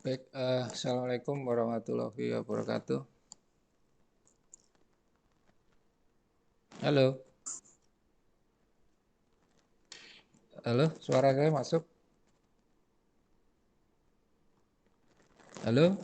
Baik, Assalamualaikum warahmatullahi wabarakatuh. Halo, halo, suara saya masuk? Halo,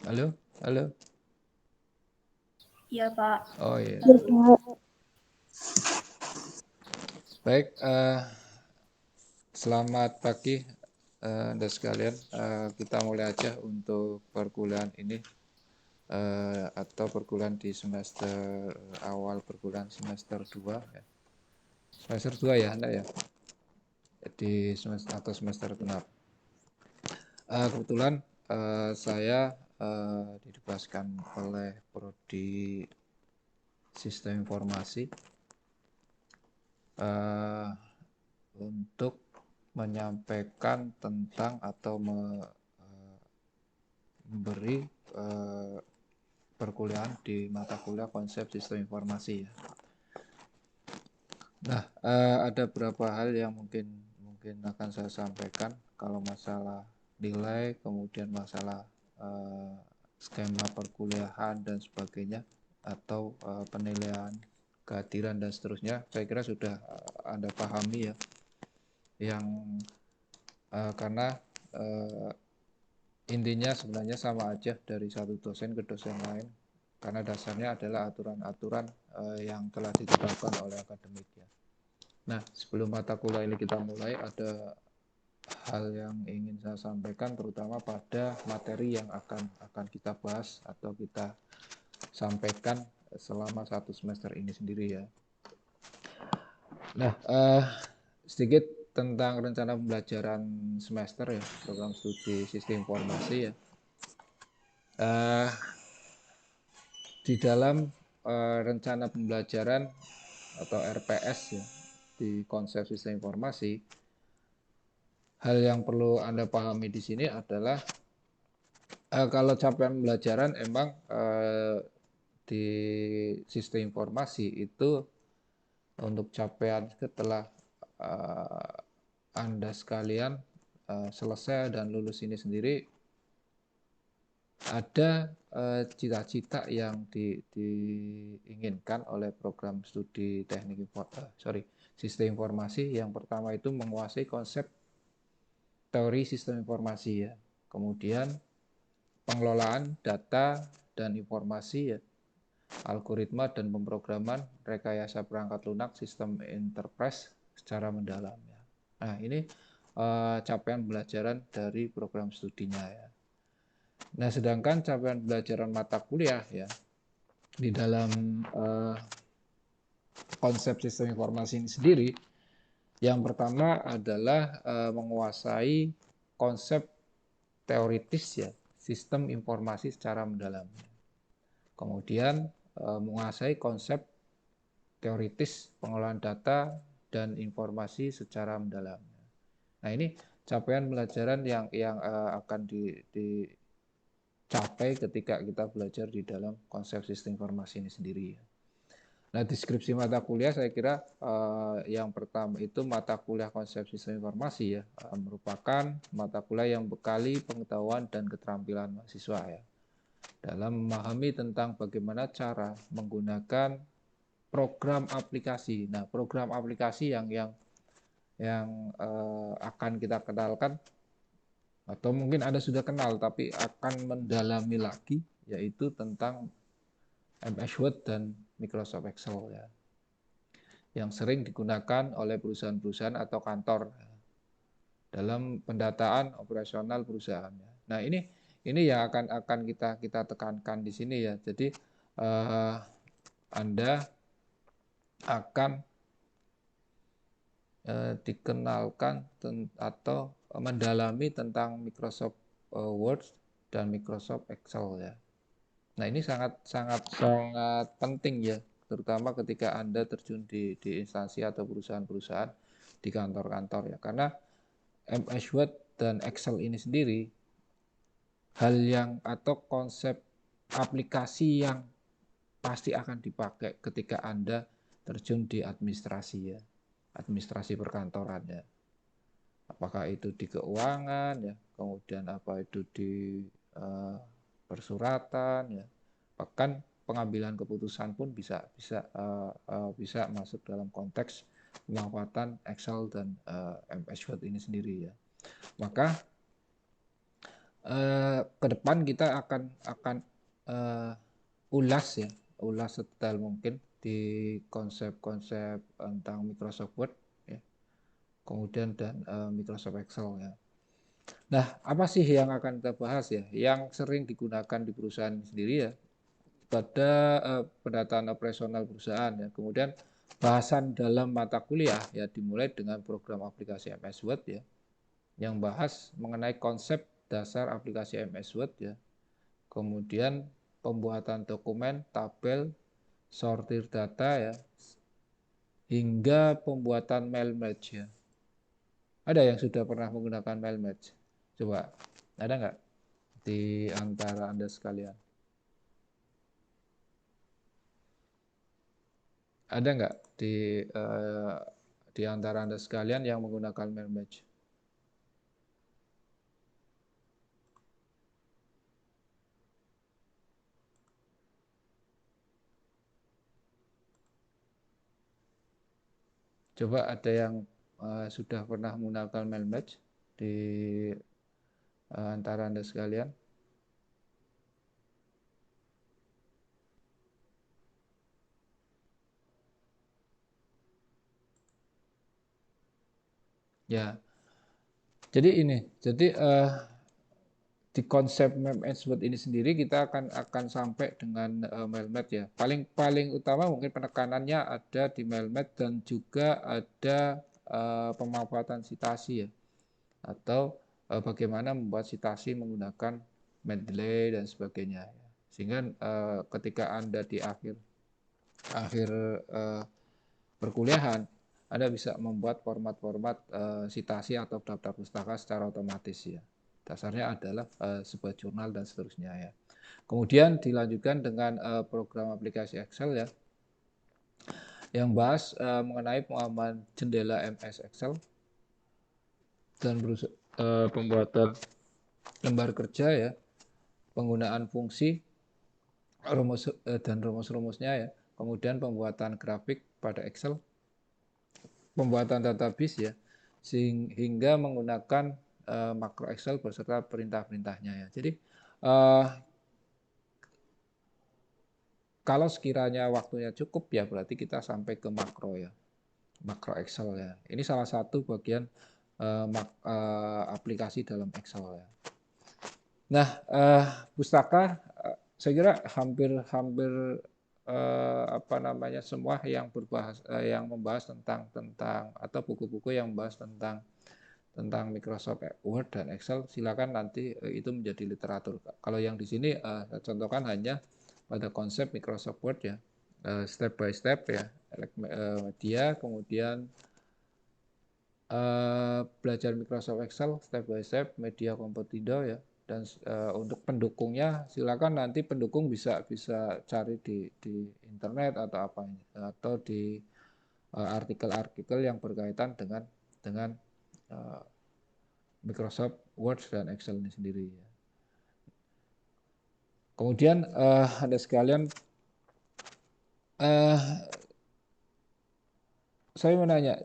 halo, halo. Iya, Pak. Oh iya, Ya, Pak. baik. Selamat pagi, Anda sekalian. Kita mulai aja untuk perkuliahan ini atau perkuliahan di semester awal perkuliahan semester 2 ya. Semester 2 ya, Anda ya. Di semester atau semester genap. Kebetulan saya ditugaskan oleh Prodi Sistem Informasi untuk menyampaikan tentang atau memberi perkuliahan di mata kuliah konsep sistem informasi ya. Nah, ada beberapa hal yang mungkin akan saya sampaikan kalau masalah nilai, kemudian masalah skema perkuliahan dan sebagainya, atau penilaian kehadiran dan seterusnya. Saya kira sudah Anda pahami ya, yang karena intinya sebenarnya sama aja dari satu dosen ke dosen lain, karena dasarnya adalah aturan-aturan yang telah ditetapkan oleh akademik ya. Nah, sebelum mata kuliah ini kita mulai, ada hal yang ingin saya sampaikan, terutama pada materi yang akan kita bahas atau kita sampaikan selama satu semester ini sendiri ya. Nah, sedikit tentang rencana pembelajaran semester ya, program studi sistem informasi ya. Di dalam rencana pembelajaran atau RPS ya, di konsep sistem informasi, hal yang perlu Anda pahami di sini adalah kalau capaian pembelajaran emang di sistem informasi itu untuk capaian setelah Anda sekalian selesai dan lulus ini sendiri, ada cita-cita yang diinginkan oleh program studi sistem informasi. Yang pertama itu menguasai konsep teori sistem informasi ya, kemudian pengelolaan data dan informasi ya, algoritma dan pemrograman rekayasa perangkat lunak sistem enterprise secara mendalam ya. Nah, ini capaian pembelajaran dari program studinya ya. Nah, sedangkan capaian pembelajaran mata kuliah ya di dalam konsep sistem informasi ini sendiri, yang pertama adalah menguasai konsep teoritis ya, sistem informasi secara mendalam. Kemudian menguasai konsep teoritis pengelolaan data dan informasi secara mendalam. Nah, ini capaian pelajaran yang akan dicapai ketika kita belajar di dalam konsep sistem informasi ini sendiri. Nah, deskripsi mata kuliah saya kira yang pertama itu mata kuliah konsep sistem informasi ya, merupakan mata kuliah yang bekali pengetahuan dan keterampilan mahasiswa ya, dalam memahami tentang bagaimana cara menggunakan program aplikasi. Nah, program aplikasi yang akan kita kenalkan, atau mungkin Anda sudah kenal tapi akan mendalami lagi, yaitu tentang MS Word dan Microsoft Excel ya, yang sering digunakan oleh perusahaan-perusahaan atau kantor dalam pendataan operasional perusahaan. Nah, ini yang akan kita tekankan di sini ya. Jadi Anda akan dikenalkan atau mendalami tentang Microsoft Word dan Microsoft Excel ya. Nah, ini sangat penting ya, terutama ketika Anda terjun di instansi atau perusahaan-perusahaan di kantor-kantor ya. Karena MS Word dan Excel ini sendiri hal yang atau konsep aplikasi yang pasti akan dipakai ketika Anda terjun di administrasi ya, administrasi perkantoran ya. Apakah itu di keuangan ya, kemudian apa itu di persuratan ya, bahkan pengambilan keputusan pun bisa masuk dalam konteks pemanfaatan Excel dan MS Word ini sendiri ya. Maka ke depan kita akan ulas sedetail mungkin di konsep-konsep tentang Microsoft Word ya, kemudian dan Microsoft Excel ya. Nah, apa sih yang akan kita bahas ya? Yang sering digunakan di perusahaan sendiri ya, pada pendataan operasional perusahaan ya. Kemudian bahasan dalam mata kuliah ya dimulai dengan program aplikasi MS Word ya, yang bahas mengenai konsep dasar aplikasi MS Word ya. Kemudian pembuatan dokumen, tabel, sortir data ya, hingga pembuatan mail match ya. Ada yang sudah pernah menggunakan mail match? Coba, ada nggak di antara Anda sekalian? Ada nggak di antara Anda sekalian yang menggunakan mail match? Coba ada yang sudah pernah menggunakan mail match di antara Anda sekalian? Ya, jadi di konsep map management ini sendiri kita akan sampai dengan mailmat ya. Paling utama mungkin penekanannya ada di mailmat dan juga ada pemanfaatan citasi ya, atau bagaimana membuat citasi menggunakan Mendeley dan sebagainya ya. Sehingga ketika Anda di akhir perkuliahan, Anda bisa membuat format-format citasi atau daftar pustaka secara otomatis ya. Dasarnya adalah sebuah jurnal dan seterusnya ya. Kemudian dilanjutkan dengan program aplikasi Excel ya, yang bahas mengenai pemahaman jendela MS Excel dan pembuatan lembar kerja ya, penggunaan fungsi dan rumus-rumusnya ya, kemudian pembuatan grafik pada Excel, pembuatan database ya, sehingga menggunakan makro Excel beserta perintah-perintahnya ya. Jadi kalau sekiranya waktunya cukup ya berarti kita sampai ke makro ya, makro Excel ya. Ini salah satu bagian aplikasi dalam Excel ya. Nah, pustaka saya kira hampir semua yang yang membahas tentang atau buku-buku yang membahas tentang Microsoft Word dan Excel, silakan nanti itu menjadi literatur. Kalau yang di sini saya contohkan hanya pada konsep Microsoft Word ya, step by step ya, media, kemudian belajar Microsoft Excel step by step, media Kompetido ya, dan untuk pendukungnya silakan nanti pendukung bisa cari di internet atau apa, atau di artikel-artikel yang berkaitan dengan Microsoft Word dan Excel ini sendiri ya. Kemudian ada sekalian, saya menanya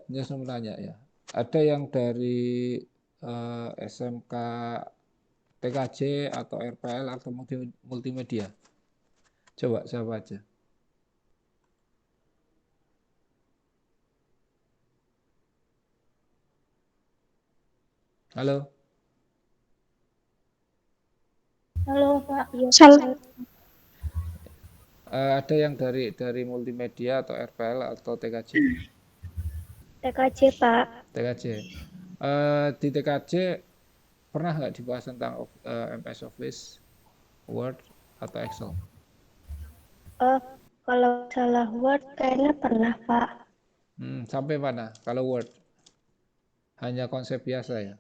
ya, ada yang dari SMK TKJ atau RPL atau multimedia? Coba siapa aja? Halo? Halo Pak, iya saya. Ada yang dari multimedia atau RPL atau TKJ? TKJ Pak. TKJ. Di TKJ pernah nggak dibahas tentang MS Office, Word, atau Excel? Oh, kalau salah Word kayaknya pernah, Pak. Sampai mana? Kalau Word hanya konsep biasa ya.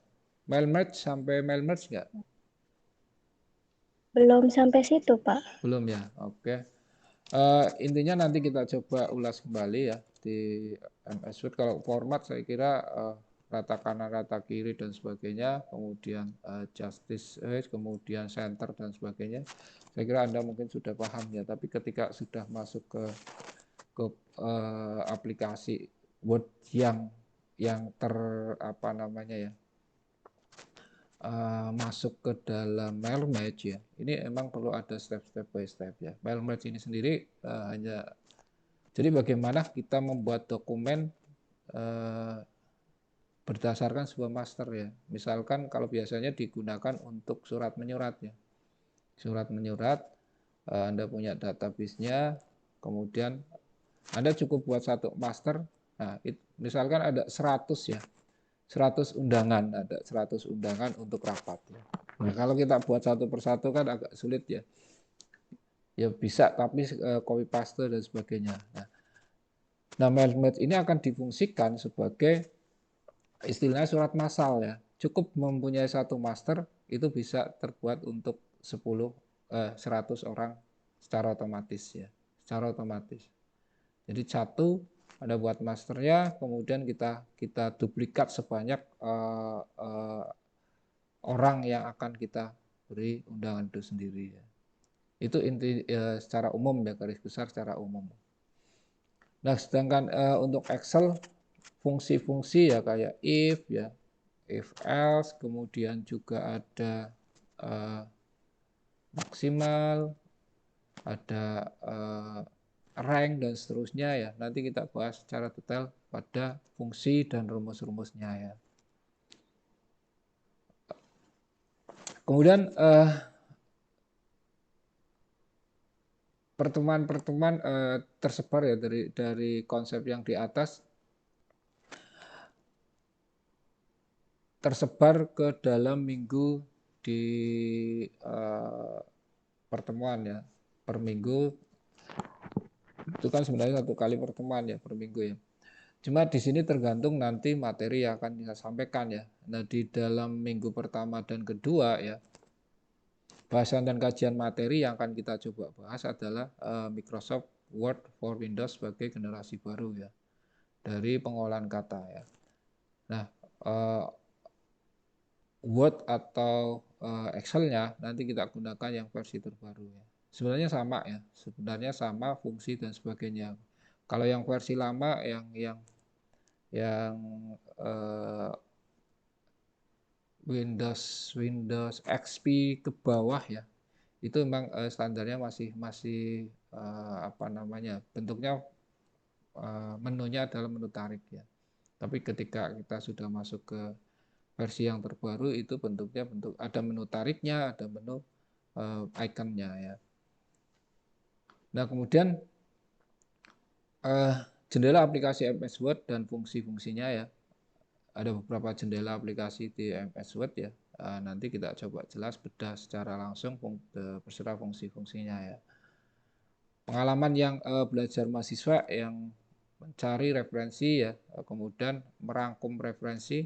Mail merge sampai mail merge nggak? Belum sampai situ, Pak. Belum ya. Oke. Intinya nanti kita coba ulas kembali ya di MS Word. Kalau format saya kira rata kanan, rata kiri dan sebagainya, kemudian justice, kemudian center dan sebagainya. Saya kira Anda mungkin sudah paham ya. Tapi ketika sudah masuk ke aplikasi Word yang apa namanya ya, masuk ke dalam mail merge ya. Ini emang perlu ada step by step ya. Mail merge ini sendiri hanya jadi bagaimana kita membuat dokumen berdasarkan sebuah master ya. Misalkan kalau biasanya digunakan untuk surat menyurat ya. Surat menyurat, Anda punya database-nya, kemudian Anda cukup buat satu master. Nah, misalkan ada 100 ya. 100 undangan, ada 100 undangan untuk rapat ya. Nah, kalau kita buat satu persatu kan agak sulit ya. Ya bisa, tapi copy paste dan sebagainya. Nah, mail merge ini akan difungsikan sebagai istilahnya surat massal ya. Cukup mempunyai satu master itu bisa terbuat untuk 100 orang secara otomatis ya. Secara otomatis. Jadi satu ada buat masternya, kemudian kita duplikat sebanyak orang yang akan kita beri undangan itu sendiri ya. Itu inti secara umum ya, garis besar secara umum. Nah, sedangkan untuk Excel fungsi-fungsi ya kayak if ya, if else, kemudian juga ada maksimal, ada rank dan seterusnya ya. Nanti kita bahas secara detail pada fungsi dan rumus-rumusnya ya. Kemudian pertemuan-pertemuan tersebar ya dari konsep yang di atas tersebar ke dalam minggu di pertemuan ya per minggu itu kan sebenarnya satu kali pertemuan ya per minggu ya. Cuma di sini tergantung nanti materi yang akan kita sampaikan ya. Nah di dalam minggu pertama dan kedua ya bahasan dan kajian materi yang akan kita coba bahas adalah Microsoft Word for Windows sebagai generasi baru ya dari pengolahan kata ya. Nah Word atau Excel-nya nanti kita gunakan yang versi terbaru ya. Sebenarnya sama ya, sebenarnya sama fungsi dan sebagainya. Kalau yang versi lama yang Windows XP ke bawah ya, itu memang standarnya masih apa namanya bentuknya menunya adalah menu tarik ya. Tapi ketika kita sudah masuk ke versi yang terbaru itu bentuknya ada menu tariknya, ada menu ikonnya ya. Nah kemudian jendela aplikasi MS Word dan fungsi-fungsinya ya. Ada beberapa jendela aplikasi di MS Word ya. Nanti kita coba jelas bedah secara langsung beserta fungsi-fungsinya ya. Pengalaman yang belajar mahasiswa yang mencari referensi ya, kemudian merangkum referensi,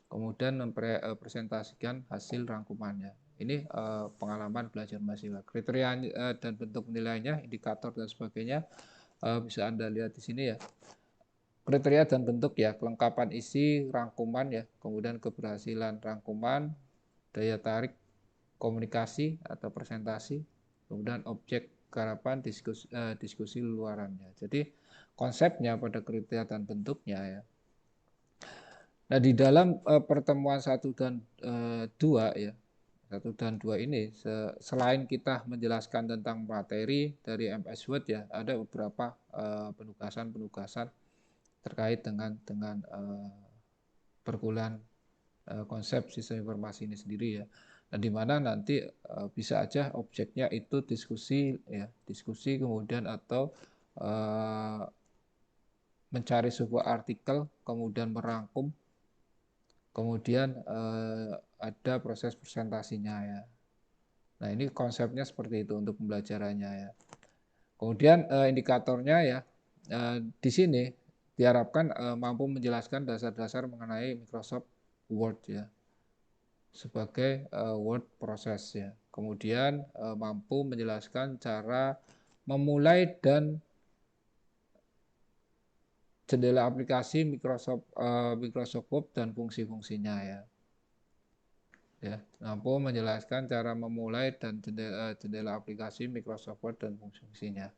kemudian mempresentasikan hasil rangkumannya. Ini pengalaman belajar mahasiswa. Kriteria dan bentuk penilaiannya, indikator dan sebagainya bisa Anda lihat di sini ya. Kriteria dan bentuk ya, kelengkapan isi, rangkuman ya, kemudian keberhasilan rangkuman, daya tarik komunikasi atau presentasi, kemudian objek garapan diskusi luarannya. Jadi konsepnya pada kriteria dan bentuknya ya. Nah di dalam pertemuan 1 dan 2 ya, 1 dan 2 ini selain kita menjelaskan tentang materi dari MS Word ya, ada beberapa penugasan-penugasan terkait dengan perkuliahan konsep sistem informasi ini sendiri ya. Nah, di mana nanti bisa aja objeknya itu diskusi ya, diskusi kemudian atau mencari sebuah artikel kemudian merangkum kemudian ada proses presentasinya ya. Nah, ini konsepnya seperti itu untuk pembelajarannya ya. Kemudian indikatornya ya di sini diharapkan mampu menjelaskan dasar-dasar mengenai Microsoft Word ya sebagai word process ya. Kemudian mampu menjelaskan cara memulai dan jendela aplikasi Microsoft Word dan fungsi-fungsinya ya. Ya, mampu menjelaskan cara memulai dan jendela aplikasi Microsoft Word dan fungsi-fungsinya.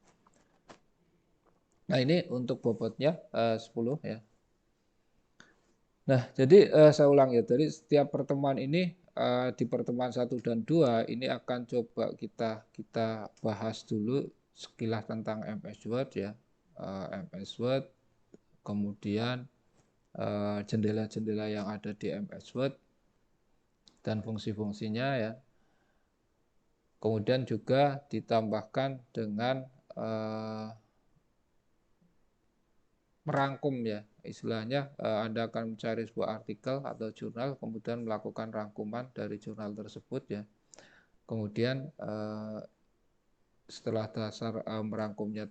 Nah, ini untuk bobotnya 10 ya. Nah, jadi saya ulang ya. Jadi setiap pertemuan ini di pertemuan 1 dan 2 ini akan coba kita bahas dulu sekilas tentang MS Word ya. MS Word, kemudian jendela-jendela yang ada di MS Word dan fungsi-fungsinya ya. Kemudian juga ditambahkan dengan merangkum ya, istilahnya Anda akan mencari sebuah artikel atau jurnal, kemudian melakukan rangkuman dari jurnal tersebut ya. Kemudian setelah dasar merangkumnya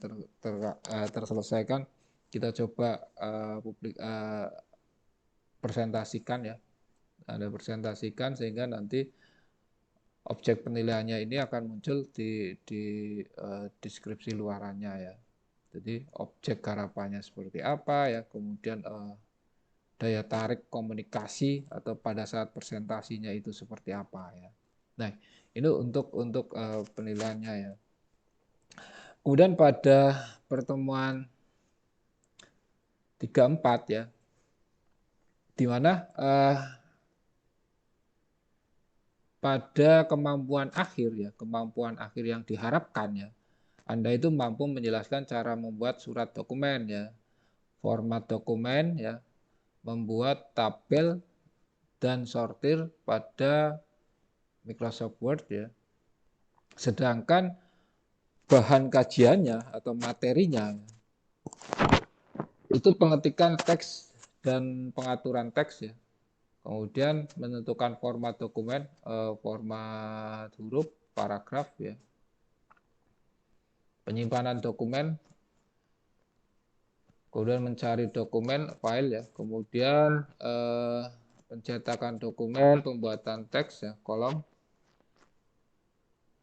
terselesaikan, kita coba presentasikan ya. Anda presentasikan sehingga nanti objek penilaiannya ini akan muncul di deskripsi luarannya ya. Jadi objek harapannya seperti apa ya, kemudian daya tarik komunikasi atau pada saat presentasinya itu seperti apa ya. Nah, ini untuk penilaiannya ya. Kemudian pada pertemuan 3-4 ya, di mana pada kemampuan akhir ya, kemampuan akhir yang diharapkan ya, Anda itu mampu menjelaskan cara membuat surat dokumen ya, format dokumen ya, membuat tabel dan sortir pada Microsoft Word ya. Sedangkan bahan kajiannya atau materinya itu pengetikan teks dan pengaturan teks ya. Kemudian menentukan format dokumen, format huruf, paragraf ya. Penyimpanan dokumen, kemudian mencari dokumen, file ya. Kemudian pencetakan dokumen, pembuatan teks ya, kolom,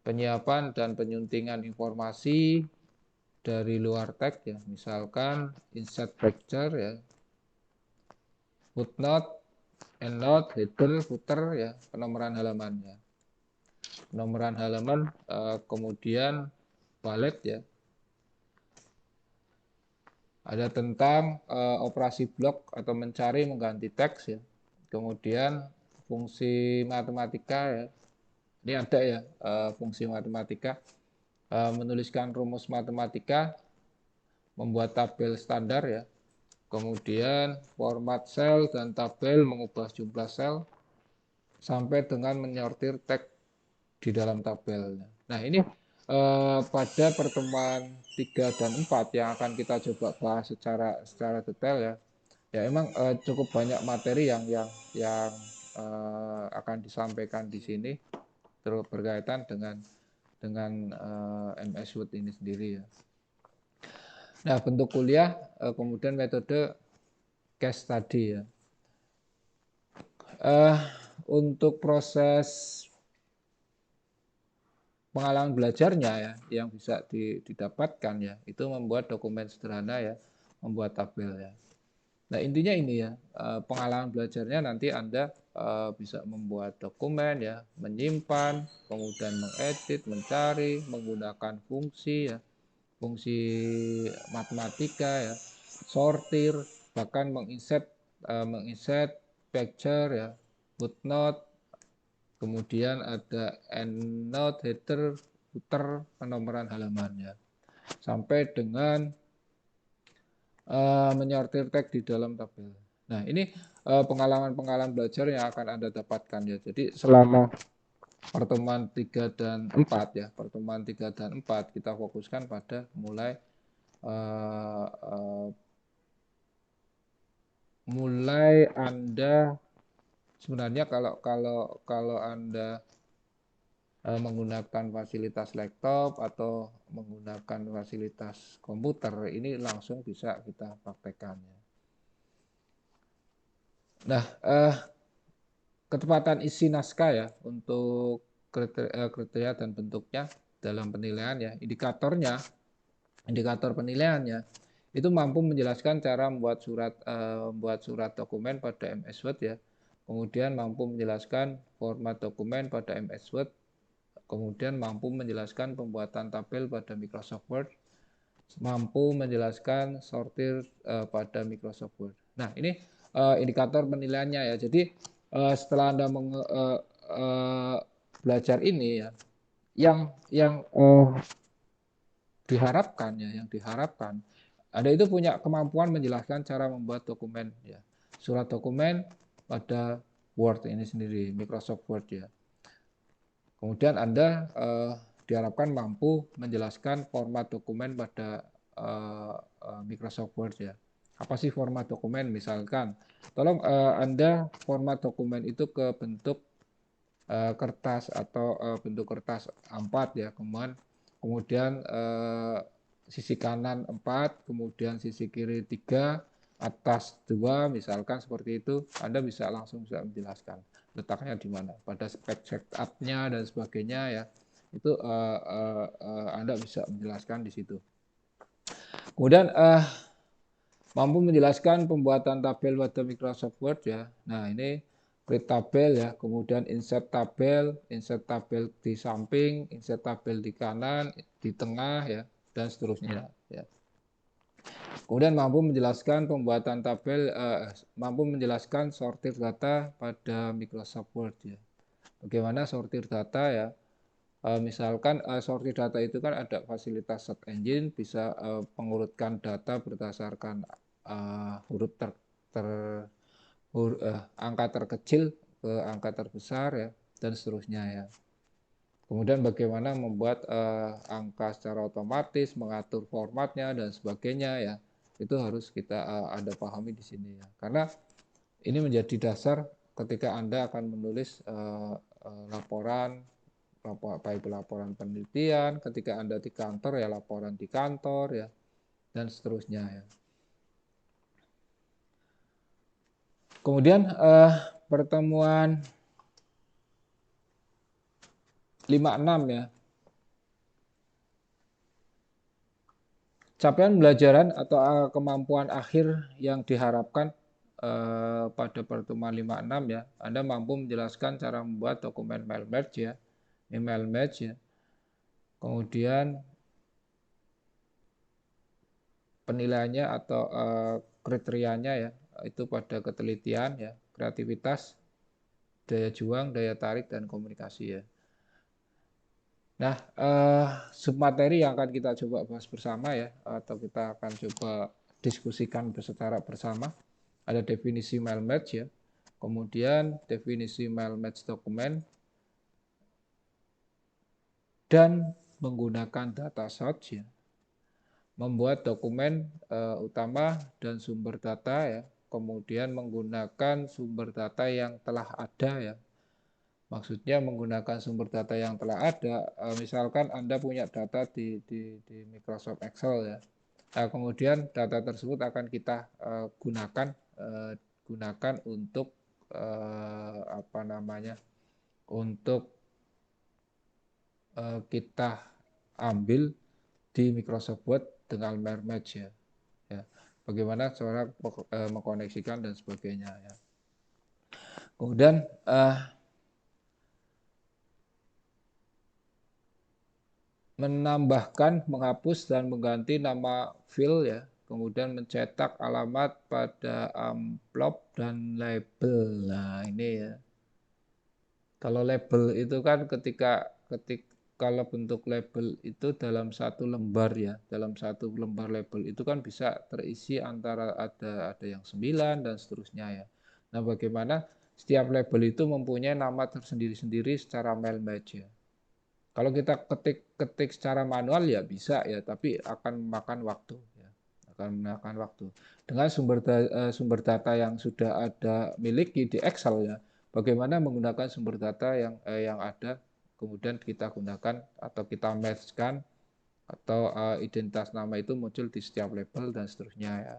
penyiapan dan penyuntingan informasi dari luar teks ya, misalkan insert picture ya, footnote, endnote, header, footer ya, penomoran halamannya. Penomoran halaman kemudian valet ya. Ada tentang operasi blok atau mencari mengganti teks ya. Kemudian fungsi matematika ya. Ini ada ya fungsi matematika. Menuliskan rumus matematika, membuat tabel standar ya. Kemudian format sel dan tabel, mengubah jumlah sel, sampai dengan menyortir teks di dalam tabelnya. Nah ini pada pertemuan 3 dan 4 yang akan kita coba bahas secara detail ya. Ya emang cukup banyak materi yang akan disampaikan di sini terus berkaitan dengan MS Word ini sendiri ya. Nah bentuk kuliah kemudian metode case study ya. Untuk proses pengalaman belajarnya ya yang bisa didapatkan ya itu membuat dokumen sederhana ya, membuat tabel ya. Nah intinya ini ya pengalaman belajarnya nanti Anda bisa membuat dokumen ya, menyimpan, kemudian mengedit, mencari, menggunakan fungsi ya, fungsi matematika ya, sortir, bahkan menginsert picture ya, footnote, kemudian ada endnote, header, footer, penomoran halamannya, sampai dengan menyortir teks di dalam tabel. Nah ini pengalaman-pengalaman belajar yang akan Anda dapatkan ya. Jadi selama pertemuan 3 dan 4 ya, pertemuan 3 dan 4 kita fokuskan pada mulai Anda sebenarnya kalau Anda menggunakan fasilitas laptop atau menggunakan fasilitas komputer, ini langsung bisa kita praktekkan. Nah, ketepatan isi naskah ya untuk kriteria dan bentuknya dalam penilaian ya, indikator penilaiannya itu mampu menjelaskan cara membuat surat dokumen pada MS Word ya, kemudian mampu menjelaskan format dokumen pada MS Word, kemudian mampu menjelaskan pembuatan tabel pada Microsoft Word, mampu menjelaskan sortir pada Microsoft Word. Nah, ini indikator penilaiannya ya. Jadi setelah Anda belajar ini ya, yang diharapkan ya, yang diharapkan Anda itu punya kemampuan menjelaskan cara membuat dokumen ya, surat dokumen pada Word ini sendiri, Microsoft Word ya. Kemudian Anda diharapkan mampu menjelaskan format dokumen pada Microsoft Word ya. Apa sih format dokumen? Misalkan, tolong Anda format dokumen itu ke bentuk kertas atau bentuk kertas A4 ya, kemudian sisi kanan 4, kemudian sisi kiri 3, atas 2, misalkan seperti itu, Anda bisa langsung bisa menjelaskan letaknya di mana, pada spek setupnya dan sebagainya ya, itu Anda bisa menjelaskan di situ. Kemudian mampu menjelaskan pembuatan tabel pada Microsoft Word ya. Nah, ini create tabel ya, kemudian insert tabel di samping, insert tabel di kanan, di tengah ya, dan seterusnya ya. Kemudian mampu menjelaskan pembuatan tabel, mampu menjelaskan sortir data pada Microsoft Word ya. Bagaimana sortir data ya? Misalkan sortir data itu kan ada fasilitas search engine, bisa mengurutkan data berdasarkan huruf angka terkecil ke angka terbesar ya, dan seterusnya ya. Kemudian bagaimana membuat angka secara otomatis, mengatur formatnya dan sebagainya ya, itu harus kita Anda pahami di sini ya. Karena ini menjadi dasar ketika Anda akan menulis laporan, baik laporan penelitian, ketika Anda di kantor ya laporan di kantor ya, dan seterusnya ya. Kemudian pertemuan 56 ya. Capaian pembelajaran atau kemampuan akhir yang diharapkan pada pertemuan 56 ya. Anda mampu menjelaskan cara membuat dokumen mail merge ya, email match ya. Kemudian penilaiannya atau kriterianya ya, itu pada ketelitian ya, kreativitas, daya juang, daya tarik, dan komunikasi ya. Nah, submateri yang akan kita coba bahas bersama ya, atau kita akan coba diskusikan secara bersama, ada definisi mail match ya, kemudian definisi mail match dokumen, dan menggunakan data source ya, membuat dokumen utama dan sumber data ya, kemudian menggunakan sumber data yang telah ada ya. Maksudnya menggunakan sumber data yang telah ada, misalkan Anda punya data di Microsoft Excel ya. Nah, kemudian data tersebut akan kita gunakan untuk apa namanya? Untuk kita ambil di Microsoft Word dengan mirror match ya. Ya. Bagaimana cara mengkoneksikan dan sebagainya ya. Kemudian menambahkan, menghapus, dan mengganti nama file ya, kemudian mencetak alamat pada amplop dan label. Nah, ini ya. Kalau label itu kan kalau bentuk label itu dalam satu lembar ya, dalam satu lembar label itu kan bisa terisi antara ada yang 9 dan seterusnya ya. Nah, bagaimana setiap label itu mempunyai nama tersendiri-sendiri secara mail match ya. Kalau kita ketik secara manual ya bisa ya, tapi akan memakan waktu ya. Akan memakan waktu. Dengan sumber data yang sudah ada miliki di Excel ya, bagaimana menggunakan sumber data yang ada kemudian kita gunakan atau kita match-kan atau identitas nama itu muncul di setiap label dan seterusnya ya.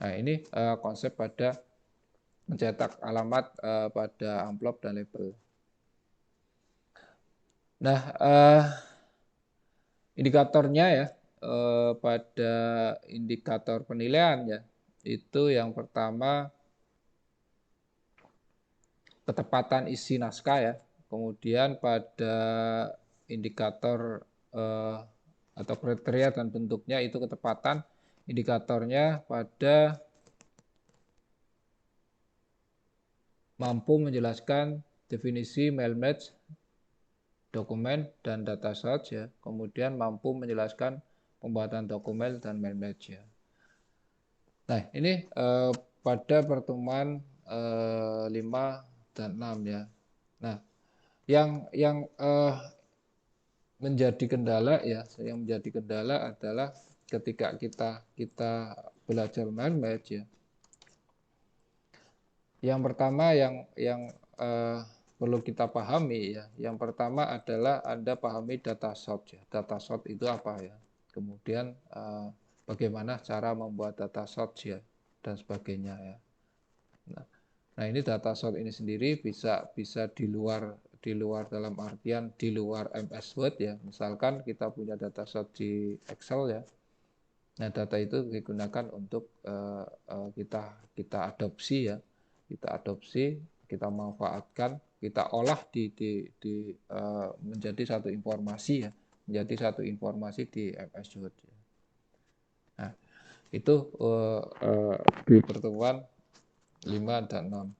Nah, ini konsep pada mencetak alamat pada amplop dan label. Nah, indikatornya ya, pada indikator penilaian ya, itu yang pertama ketepatan isi naskah ya, kemudian pada indikator atau kriteria dan bentuknya itu ketepatan, indikatornya pada mampu menjelaskan definisi mail match, dokumen dan data source ya, kemudian mampu menjelaskan pembuatan dokumen dan mail match ya. Nah, ini pada pertemuan 5 dan 6 ya. Nah, yang menjadi kendala ya, yang menjadi kendala adalah ketika kita belajar mail match ya. Yang pertama yang perlu kita pahami ya. Yang pertama adalah Anda pahami data source ya. Data source itu apa ya? Kemudian bagaimana cara membuat data source ya dan sebagainya ya. Nah, ini data source ini sendiri bisa di luar dalam artian di luar MS Word ya. Misalkan kita punya data source di Excel ya. Nah, data itu digunakan untuk kita adopsi ya. Kita adopsi, kita manfaatkan, kita olah menjadi satu informasi ya. Menjadi satu informasi di MS Word ya. Nah, itu di pertemuan 5 dan 6.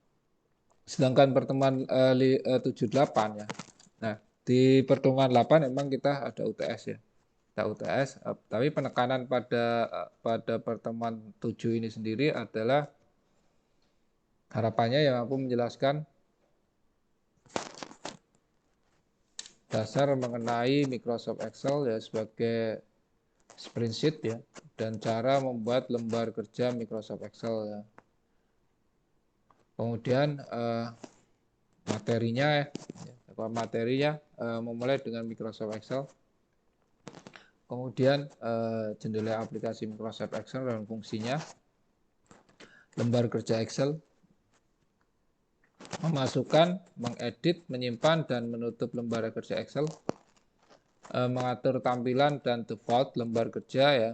Sedangkan pertemuan 7-8 ya. Nah, di pertemuan 8 memang kita ada UTS ya. Ada UTS, tapi penekanan pada pertemuan 7 ini sendiri adalah harapannya yang mampu menjelaskan dasar mengenai Microsoft Excel ya sebagai spreadsheet ya, dan cara membuat lembar kerja Microsoft Excel ya. Kemudian materinya memulai dengan Microsoft Excel. Kemudian jendela aplikasi Microsoft Excel dan fungsinya, lembar kerja Excel, memasukkan, mengedit, menyimpan dan menutup lembar kerja Excel, mengatur tampilan dan default lembar kerja ya.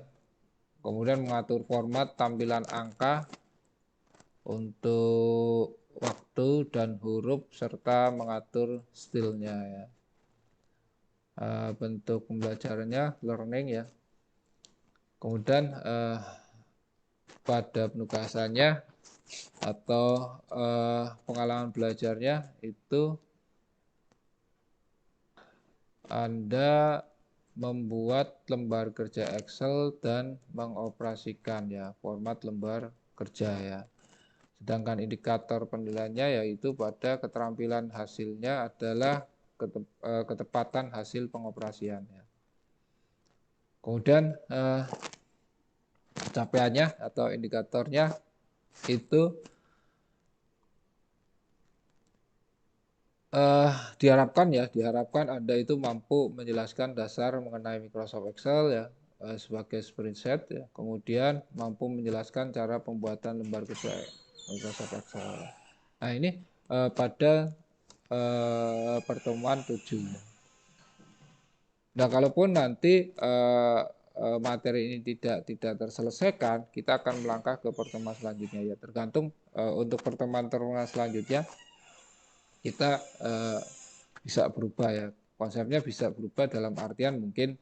Kemudian mengatur format tampilan angka untuk waktu dan huruf serta mengatur stylenya ya. Bentuk pembelajarannya learning ya. Kemudian pada penugasannya atau pengalaman belajarnya itu Anda membuat lembar kerja Excel dan mengoperasikan ya format lembar kerja ya. Sedangkan indikator penilaiannya yaitu pada keterampilan hasilnya adalah ketepatan hasil pengoperasian ya. Kemudian capaiannya atau indikatornya itu diharapkan Anda itu mampu menjelaskan dasar mengenai Microsoft Excel ya sebagai spreadsheet ya. Kemudian mampu menjelaskan cara pembuatan lembar kerja Microsoft Excel. Nah, ini pada pertemuan 7. Nah, kalaupun nanti materi ini tidak terselesaikan, kita akan melangkah ke pertemuan selanjutnya ya. Tergantung untuk pertemuan selanjutnya kita bisa berubah ya, konsepnya bisa berubah dalam artian mungkin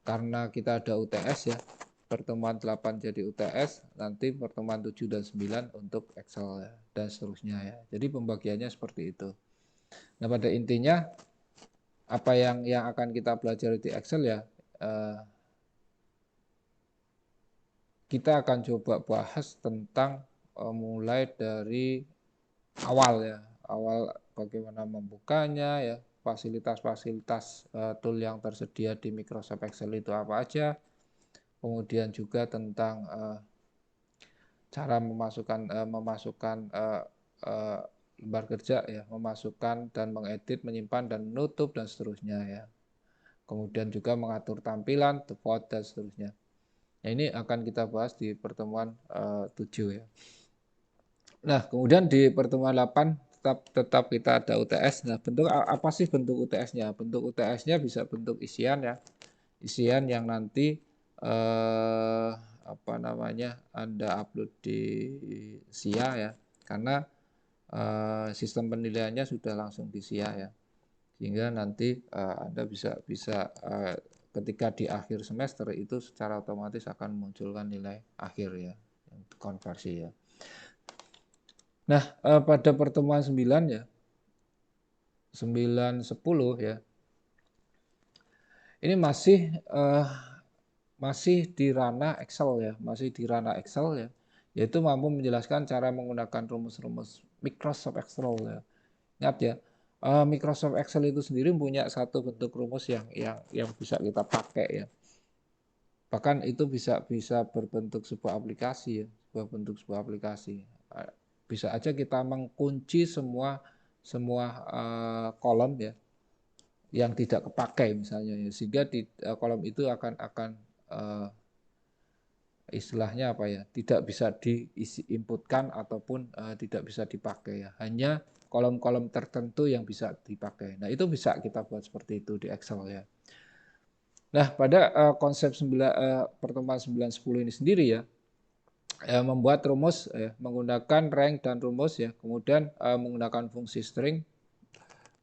karena kita ada UTS ya, pertemuan 8 jadi UTS, nanti pertemuan 7 dan 9 untuk Excel ya, dan seterusnya ya. Jadi pembagiannya seperti itu. Nah, pada intinya apa yang akan kita pelajari di Excel ya, kita akan coba bahas tentang mulai dari awal ya, awal bagaimana membukanya ya, fasilitas-fasilitas tool yang tersedia di Microsoft Excel itu apa aja, kemudian juga tentang cara memasukkan lembar kerja ya, memasukkan dan mengedit, menyimpan dan menutup dan seterusnya ya. Kemudian juga mengatur tampilan, default dan seterusnya. Nah, ini akan kita bahas di pertemuan 7 ya. Nah, kemudian di pertemuan 8 tetap kita ada UTS. Nah, bentuk apa sih bentuk UTS-nya? Bentuk UTS-nya bisa bentuk isian ya. Isian yang nanti apa namanya? Anda upload di SIA ya. Karena sistem penilaiannya sudah langsung di SIA ya. Sehingga nanti Anda bisa ketika di akhir semester itu secara otomatis akan memunculkan nilai akhir ya, konversi ya. Nah, pada pertemuan 9 ya, 9, 10 ya, ini masih di ranah Excel ya, masih di ranah Excel ya, yaitu mampu menjelaskan cara menggunakan rumus-rumus Microsoft Excel ya. Ingat ya, Microsoft Excel itu sendiri punya satu bentuk rumus yang bisa kita pakai ya. Bahkan itu bisa berbentuk sebuah aplikasi ya, sebuah aplikasi. Bisa aja kita mengunci semua kolom ya yang tidak kepakai misalnya ya, sehingga di kolom itu akan istilahnya apa ya, tidak bisa diisi inputkan ataupun tidak bisa dipakai ya, hanya kolom-kolom tertentu yang bisa dipakai. Nah, itu bisa kita buat seperti itu di Excel ya. Nah, pada konsep pertemuan 9, 10 ini sendiri ya, membuat rumus menggunakan rank dan rumus ya, kemudian menggunakan fungsi string,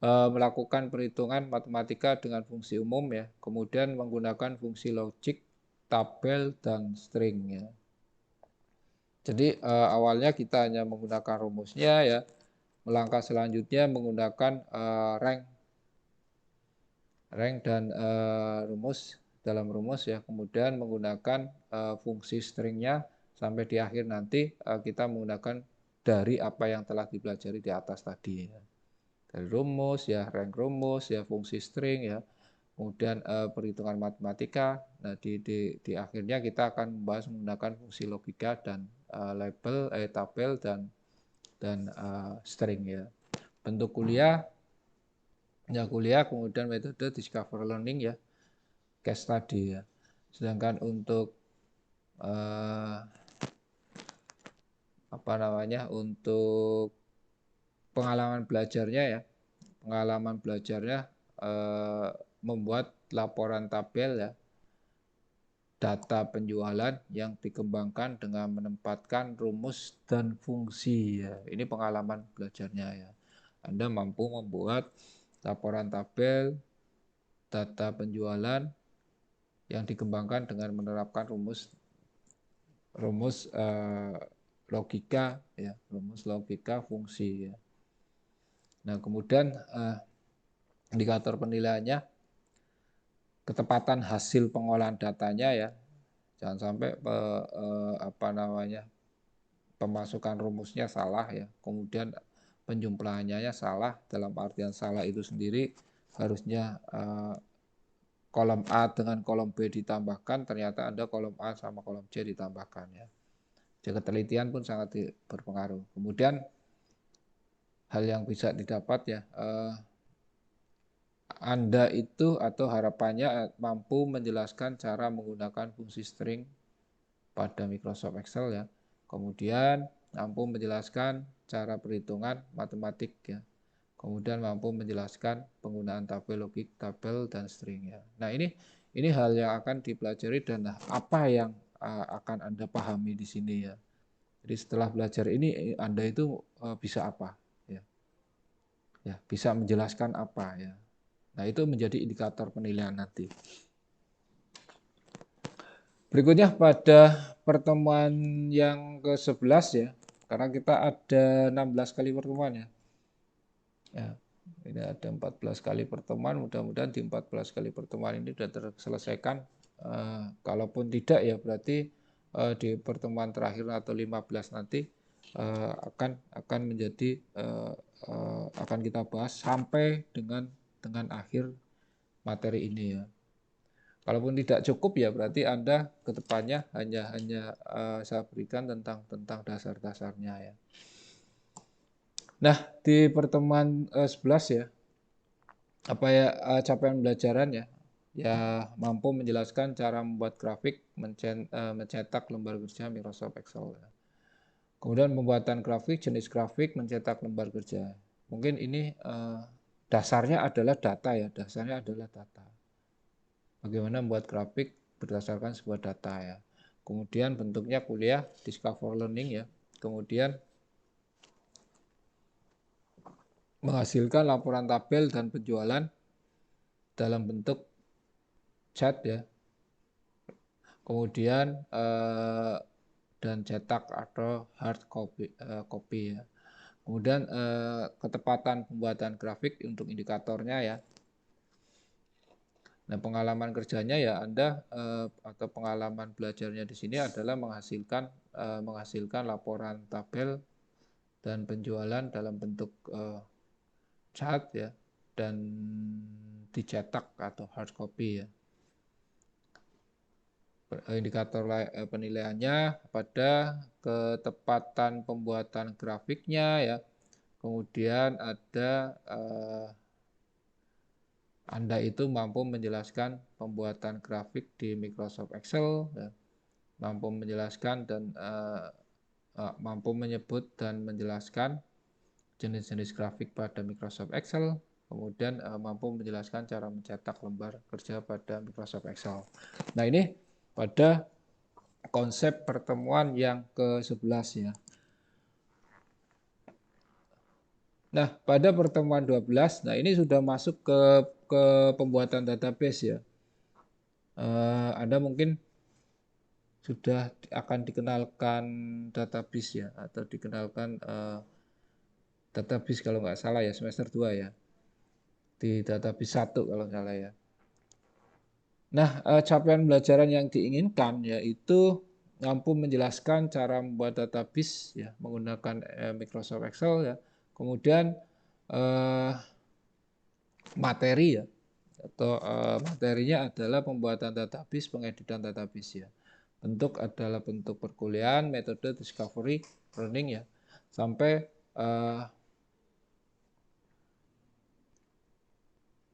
melakukan perhitungan matematika dengan fungsi umum ya, kemudian menggunakan fungsi logik, tabel dan string ya. Jadi awalnya kita hanya menggunakan rumusnya ya, melangkah selanjutnya menggunakan rank dan rumus dalam rumus ya, kemudian menggunakan fungsi stringnya sampai di akhir nanti kita menggunakan dari apa yang telah dipelajari di atas tadi ya. Dari rumus ya, rank rumus ya, fungsi string ya, kemudian perhitungan matematika. Nah, di akhirnya kita akan membahas menggunakan fungsi logika dan label tabel dan string ya. Bentuk kuliah ya, kemudian metode discover learning ya, case study ya. Sedangkan untuk apa namanya, untuk pengalaman belajarnya membuat laporan tabel ya, data penjualan yang dikembangkan dengan menempatkan rumus dan fungsi ya. Ini pengalaman belajarnya ya. Anda mampu membuat laporan tabel data penjualan yang dikembangkan dengan menerapkan rumus logika ya, rumus logika fungsi ya. Nah, kemudian indikator penilaiannya ketepatan hasil pengolahan datanya ya. Jangan sampai pemasukan rumusnya salah ya. Kemudian penjumlahannya salah, dalam artian salah itu sendiri harusnya kolom A dengan kolom B ditambahkan, ternyata ada kolom A sama kolom C ditambahkan ya. Jadi ketelitian pun sangat berpengaruh. Kemudian hal yang bisa didapat ya, Anda itu atau harapannya mampu menjelaskan cara menggunakan fungsi string pada Microsoft Excel ya. Kemudian mampu menjelaskan cara perhitungan matematik ya. Kemudian mampu menjelaskan penggunaan tabel logik, tabel dan string ya. Nah, ini hal yang akan dipelajari dan apa yang akan Anda pahami di sini ya. Jadi setelah belajar ini Anda itu bisa apa ya. Ya, bisa menjelaskan apa ya. Nah, itu menjadi indikator penilaian nanti. Berikutnya pada pertemuan yang ke-11 ya, karena kita ada 16 kali pertemuan ya. Ya, ini ada 14 kali pertemuan, mudah-mudahan di 14 kali pertemuan ini sudah terselesaikan. Kalaupun tidak ya berarti di pertemuan terakhir atau 15 nanti akan menjadi akan kita bahas sampai dengan akhir materi ini ya. Kalaupun tidak cukup ya berarti Anda ke depannya hanya saya berikan tentang dasar-dasarnya ya. Nah, di pertemuan 11 ya, apa ya capaian pembelajaran ya, ya mampu menjelaskan cara membuat grafik, mencetak lembar kerja Microsoft Excel. Ya. Kemudian pembuatan grafik, jenis grafik, mencetak lembar kerja. Mungkin ini dasarnya adalah data ya, dasarnya adalah data. Bagaimana membuat grafik berdasarkan sebuah data ya. Kemudian bentuknya kuliah, discover learning ya. Kemudian menghasilkan laporan tabel dan penjualan dalam bentuk chat ya. Kemudian dan cetak atau hard copy ya. Kemudian ketepatan pembuatan grafik untuk indikatornya ya. Nah, pengalaman kerjanya ya Anda atau pengalaman belajarnya di sini adalah menghasilkan laporan tabel dan penjualan dalam bentuk chart ya dan dicetak atau hard copy ya. Indikator penilaiannya pada ketepatan pembuatan grafiknya ya. Kemudian ada Anda itu mampu menjelaskan pembuatan grafik di Microsoft Excel ya. Mampu menjelaskan dan mampu menyebut dan menjelaskan jenis-jenis grafik pada Microsoft Excel, kemudian mampu menjelaskan cara mencetak lembar kerja pada Microsoft Excel. Nah, ini pada konsep pertemuan yang ke-11 ya. Nah, pada pertemuan 12, nah ini sudah masuk ke pembuatan database ya. Anda mungkin sudah akan dikenalkan database ya, atau dikenalkan database kalau nggak salah ya, semester 2 ya. Di database 1 kalau nggak salah ya. Nah, capaian pembelajaran yang diinginkan yaitu mampu menjelaskan cara membuat database ya menggunakan Microsoft Excel ya. Kemudian materi ya atau materinya adalah pembuatan database, pengeditan database ya. Bentuk adalah bentuk perkuliahan, metode discovery, learning ya. Sampai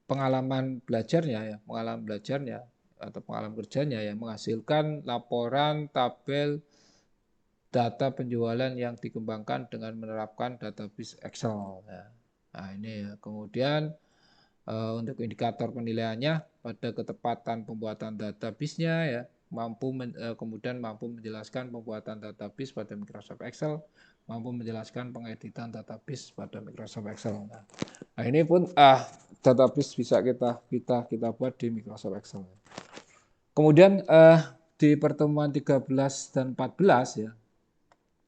pengalaman belajarnya ya, pengalaman belajarnya atau pengalaman kerjanya ya menghasilkan laporan tabel data penjualan yang dikembangkan dengan menerapkan database Excel ya. Nah, ini ya. Kemudian untuk indikator penilaiannya pada ketepatan pembuatan database-nya ya, kemudian mampu menjelaskan pembuatan database pada Microsoft Excel, mampu menjelaskan pengeditan database pada Microsoft Excel. Nah, ini pun database bisa kita buat di Microsoft Excel. Kemudian di pertemuan 13 dan 14 ya,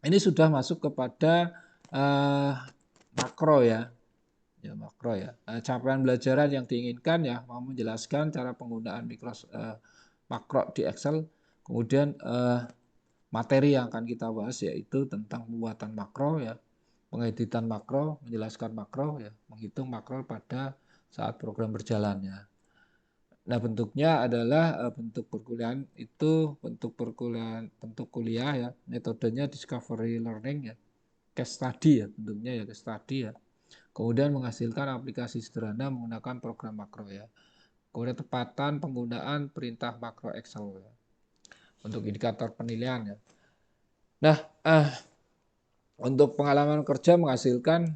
ini sudah masuk kepada makro ya. Ya, makro ya. Capaian belajaran yang diinginkan ya mau menjelaskan cara penggunaan makro di Excel. Kemudian materi yang akan kita bahas yaitu tentang pembuatan makro ya, pengeditan makro, menjelaskan makro ya, menghitung makro pada saat program berjalan ya. Nah, bentuknya adalah bentuk perkuliahan itu bentuk kuliah ya, metodenya discovery learning ya, case study ya, bentuknya ya case study ya. Kemudian menghasilkan aplikasi sederhana menggunakan program makro ya. Kemudian tepatan penggunaan perintah makro Excel ya. Untuk indikator penilaian ya. Nah, untuk pengalaman kerja menghasilkan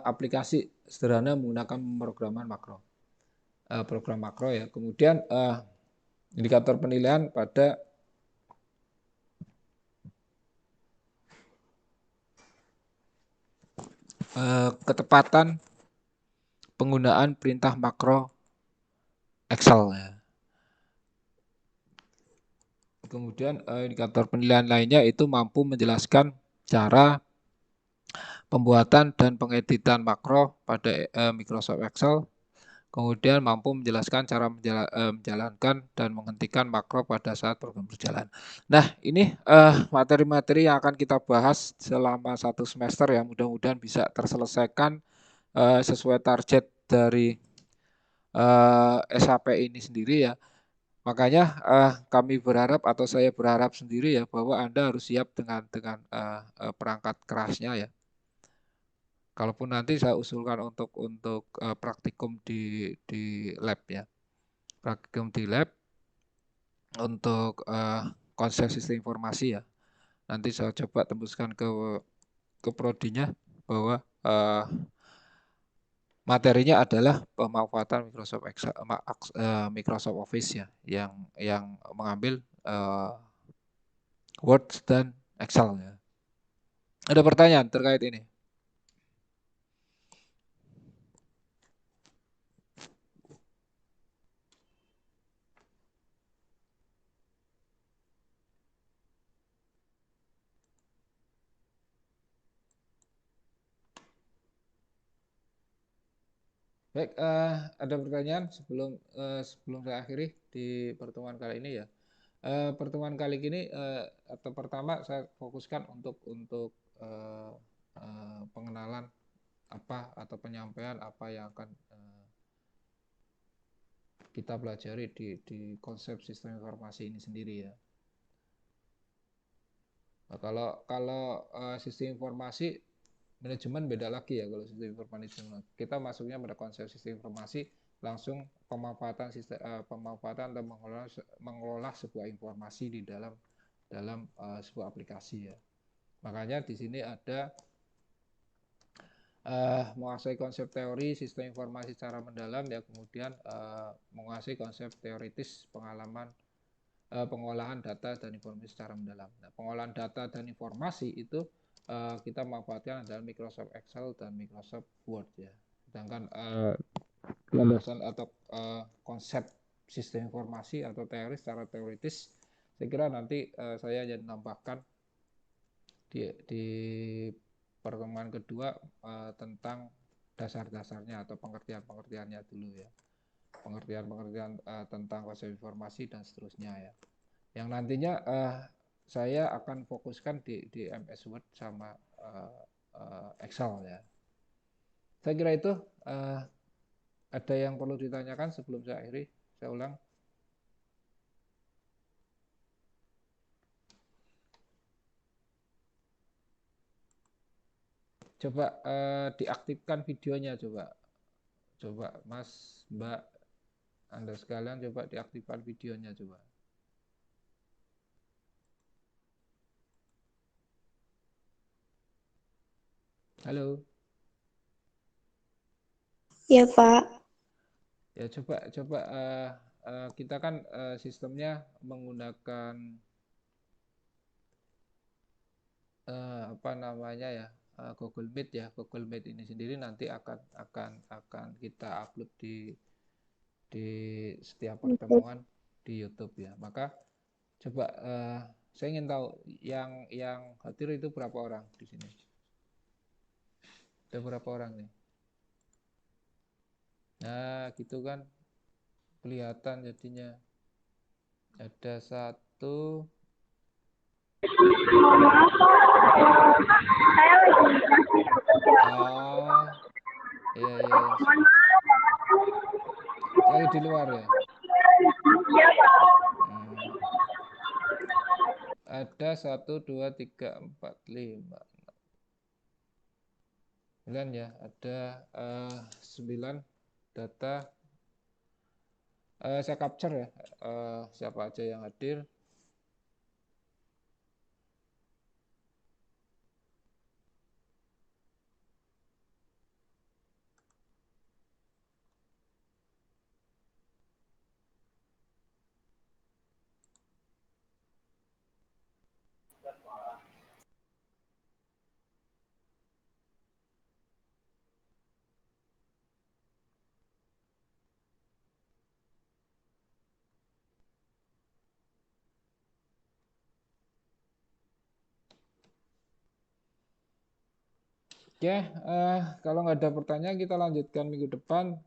aplikasi sederhana menggunakan pemrograman makro. Program makro ya. Kemudian indikator penilaian pada ketepatan penggunaan perintah makro Excel ya. Kemudian indikator penilaian lainnya itu mampu menjelaskan cara pembuatan dan pengeditan makro pada Microsoft Excel. Kemudian mampu menjelaskan cara menjalankan dan menghentikan makro pada saat program berjalan. Nah, ini materi-materi yang akan kita bahas selama 1 semester ya. Mudah-mudahan bisa terselesaikan sesuai target dari SHP ini sendiri ya. Makanya kami berharap atau saya berharap sendiri ya bahwa Anda harus siap dengan perangkat kerasnya ya. Kalaupun nanti saya usulkan untuk praktikum di lab ya, praktikum di lab untuk konsep sistem informasi ya. Nanti saya coba tembuskan ke prodinya bahwa materinya adalah pemanfaatan Microsoft Excel, Microsoft Office ya, yang mengambil Word dan Excel ya. Ada pertanyaan terkait ini? Baik, ada pertanyaan sebelum saya akhiri di pertemuan kali ini ya. Pertemuan kali ini atau pertama saya fokuskan untuk pengenalan apa atau penyampaian apa yang akan kita pelajari di konsep sistem informasi ini sendiri ya. Nah, kalau sistem informasi manajemen beda lagi ya. Kalau sistem informasi kita masuknya pada konsep sistem informasi langsung pemanfaatan dan mengelola sebuah informasi di dalam sebuah aplikasi ya. Makanya di sini ada menguasai konsep teori sistem informasi secara mendalam ya, kemudian menguasai konsep teoritis pengolahan data dan informasi secara mendalam. Nah, pengolahan data dan informasi itu kita manfaatkan dalam Microsoft Excel dan Microsoft Word ya. Sedangkan landasan atau konsep sistem informasi atau teori secara teoritis, saya kira nanti saya akan menambahkan di pertemuan kedua tentang dasar-dasarnya atau pengertian-pengertiannya dulu ya. Pengertian-pengertian tentang konsep informasi dan seterusnya ya. Yang nantinya saya akan fokuskan di MS Word sama Excel ya. Saya kira itu ada yang perlu ditanyakan sebelum saya akhiri. Saya ulang. Coba diaktifkan videonya coba. Coba Mas, Mbak, Anda sekalian coba diaktifkan videonya coba. Halo. Ya, Pak. Ya coba kita kan sistemnya menggunakan apa namanya ya, Google Meet ya. Google Meet ini sendiri nanti akan kita upload di setiap pertemuan di YouTube ya. Maka coba saya ingin tahu yang hadir itu berapa orang di sini? Ada berapa orang nih? Nah, gitu kan kelihatan jadinya. Ada satu. Mohon maaf, Pak. Saya lagi kerja. Oh, iya iya iya. Mohon maaf. Lagi di luar ya. Ya, Pak. Ada 1, 2, 3, 4, 5, 9 ya. Ada 9 data. Saya capture ya. Siapa aja yang hadir. Oke, kalau nggak ada pertanyaan kita lanjutkan minggu depan.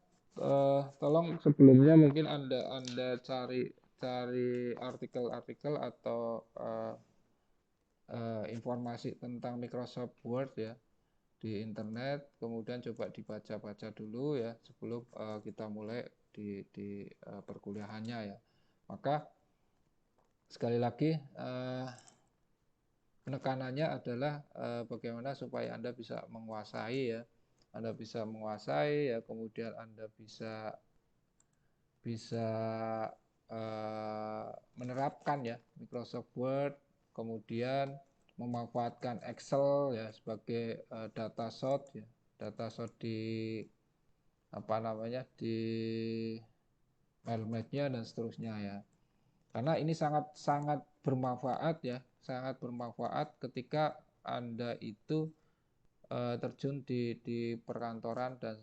Tolong sebelumnya mungkin Anda cari artikel-artikel atau informasi tentang Microsoft Word ya di internet, kemudian coba dibaca-baca dulu ya sebelum kita mulai di perkuliahannya ya. Maka sekali lagi penekanannya adalah bagaimana supaya Anda bisa menguasai ya Anda bisa menguasai ya, kemudian Anda bisa menerapkan ya Microsoft Word, kemudian memanfaatkan Excel ya sebagai data source ya, data source di di mailmatch-nya dan seterusnya ya. Karena ini sangat sangat bermanfaat ya, sangat bermanfaat ketika Anda itu terjun di perkantoran dan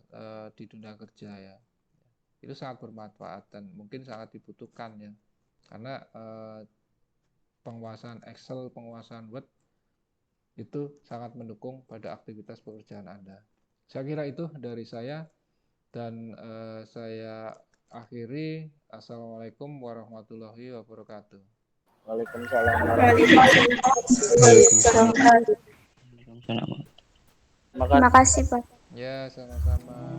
di dunia kerja ya. Itu sangat bermanfaat dan mungkin sangat dibutuhkan ya. Karena penguasaan Excel, penguasaan Word itu sangat mendukung pada aktivitas pekerjaan Anda. Saya kira itu dari saya dan saya akhiri. Assalamualaikum warahmatullahi wabarakatuh. Waalaikumsalam. Terima kasih, Pak. Ya, sama-sama.